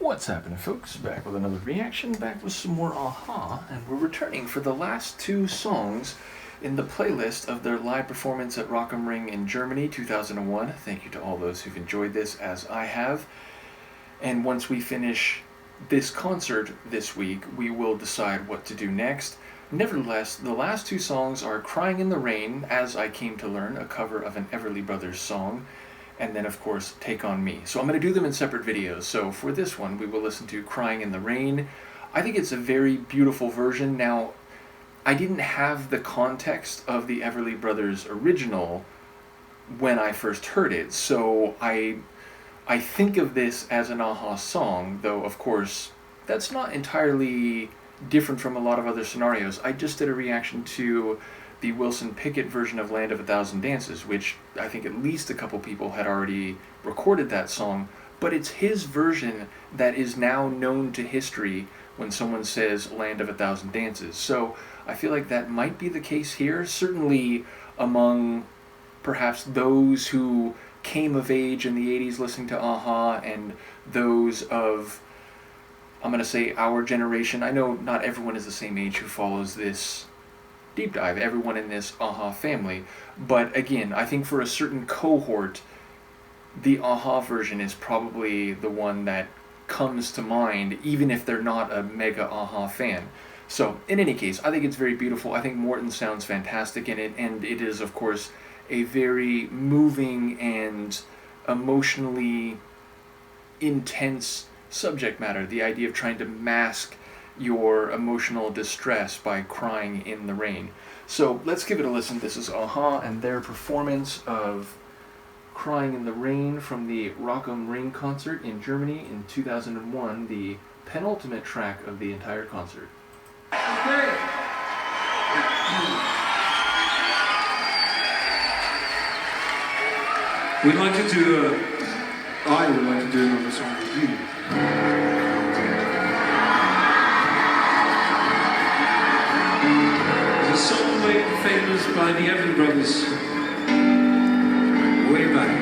What's happening, folks? Back with another reaction, back with some more a-ha, and we're returning for the last two songs in the playlist of their live performance at Rock am Ring in Germany 2001. Thank you to all those who've enjoyed this, as I have. And once we finish this concert this week, we will decide what to do next. Nevertheless, the last two songs are Crying in the Rain, as I came to learn, a cover of an Everly Brothers song, and then, of course, Take On Me. So I'm going to do them in separate videos. So for this one, we will listen to Crying in the Rain. I think it's a very beautiful version. Now, I didn't have the context of the Everly Brothers original when I first heard it, so I think of this as an a-ha song, though, of course, that's not entirely different from a lot of other scenarios. I just did a reaction to the Wilson Pickett version of Land of a Thousand Dances, which I think at least a couple people had already recorded that song, but it's his version that is now known to history when someone says Land of a Thousand Dances. So I feel like that might be the case here, certainly among perhaps those who came of age in the 80s listening to a-ha and those of, I'm going to say, our generation. I know not everyone is the same age who follows this deep dive, everyone in this a-ha family, but again, I think for a certain cohort, the a-ha version is probably the one that comes to mind, even if they're not a mega a-ha fan. So, in any case, I think it's very beautiful. I think Morton sounds fantastic in it, and it is, of course, a very moving and emotionally intense subject matter, the idea of trying to mask your emotional distress by crying in the rain. So let's give it a listen. This is a-ha and their performance of Crying in the Rain from the Rock am Ring concert in Germany in 2001, the penultimate track of the entire concert. Okay. We'd like to do I would like to do another song with you. It's a song made famous by the Everly Brothers way back.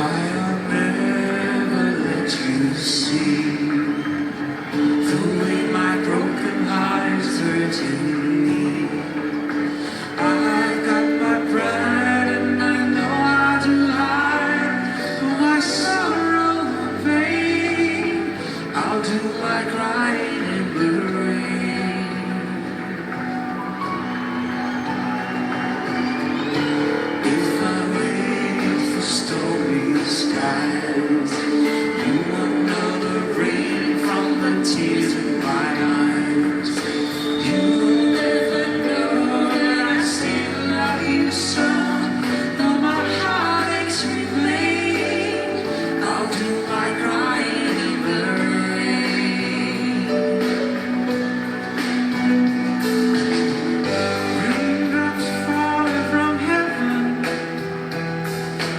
I'll never let you see the way my broken heart is hurting me. I've got my pride and I know how to hide my sorrow and pain. I'll do my crying in the rain. If I wait for stormy skies, you won't know the rain from the tears in my eyes. You'll never know that I still love you so. Though my heart aches with pain, I'll do my crying in the rain. Raindrops falling from heaven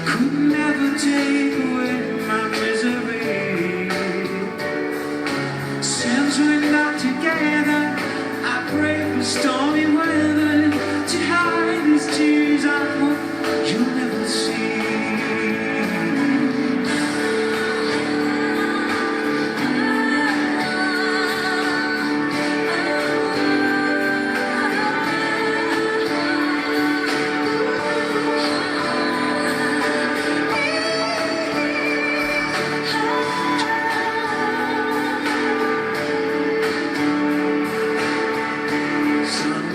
could never take away my misery. Since we're not together, I pray for stormy weather to hide these tears I hope you'll never see. Some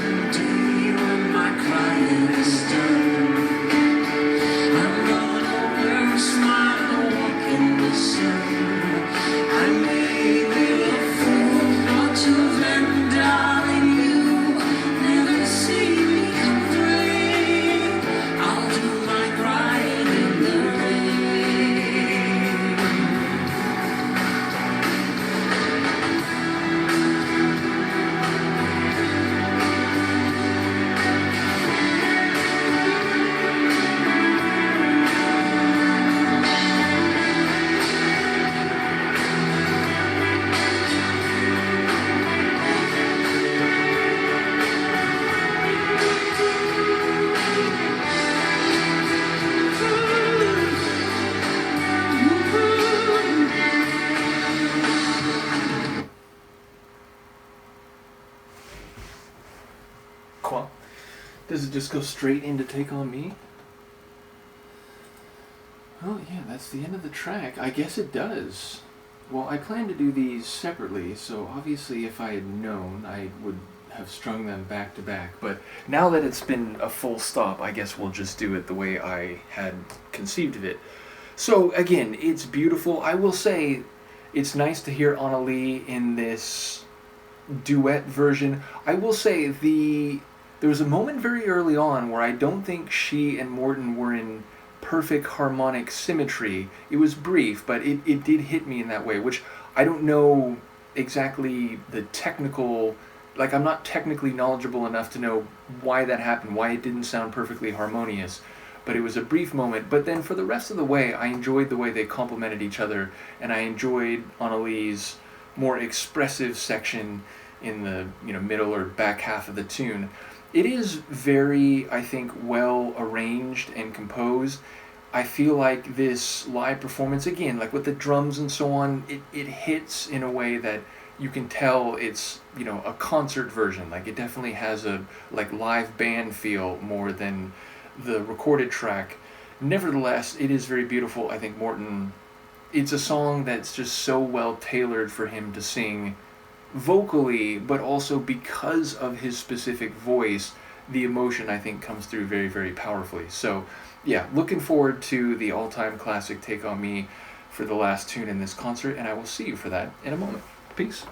Quoi? Does it just go straight into Take On Me? Oh yeah, that's the end of the track. I guess it does. Well, I plan to do these separately, so obviously if I had known, I would have strung them back to back. But now that it's been a full stop, I guess we'll just do it the way I had conceived of it. So again, it's beautiful. I will say it's nice to hear Anna Lee in this duet version. I will say there was a moment very early on where I don't think she and Morton were in perfect harmonic symmetry. It was brief, but it did hit me in that way, which I don't know exactly the technical, like I'm not technically knowledgeable enough to know why that happened, why it didn't sound perfectly harmonious, but it was a brief moment. But then for the rest of the way, I enjoyed the way they complemented each other, and I enjoyed Annalee's more expressive section in the middle or back half of the tune. It is very, I think, well arranged and composed. I feel like this live performance, again, like with the drums and so on, it hits in a way that you can tell it's, a concert version. Like it definitely has a live band feel more than the recorded track. Nevertheless, it is very beautiful. I think Morton, it's a song that's just so well tailored for him to sing vocally, but also because of his specific voice, the emotion I think comes through very, very powerfully. So yeah, looking forward to the all-time classic Take On Me for the last tune in this concert, and I will see you for that in a moment. Peace.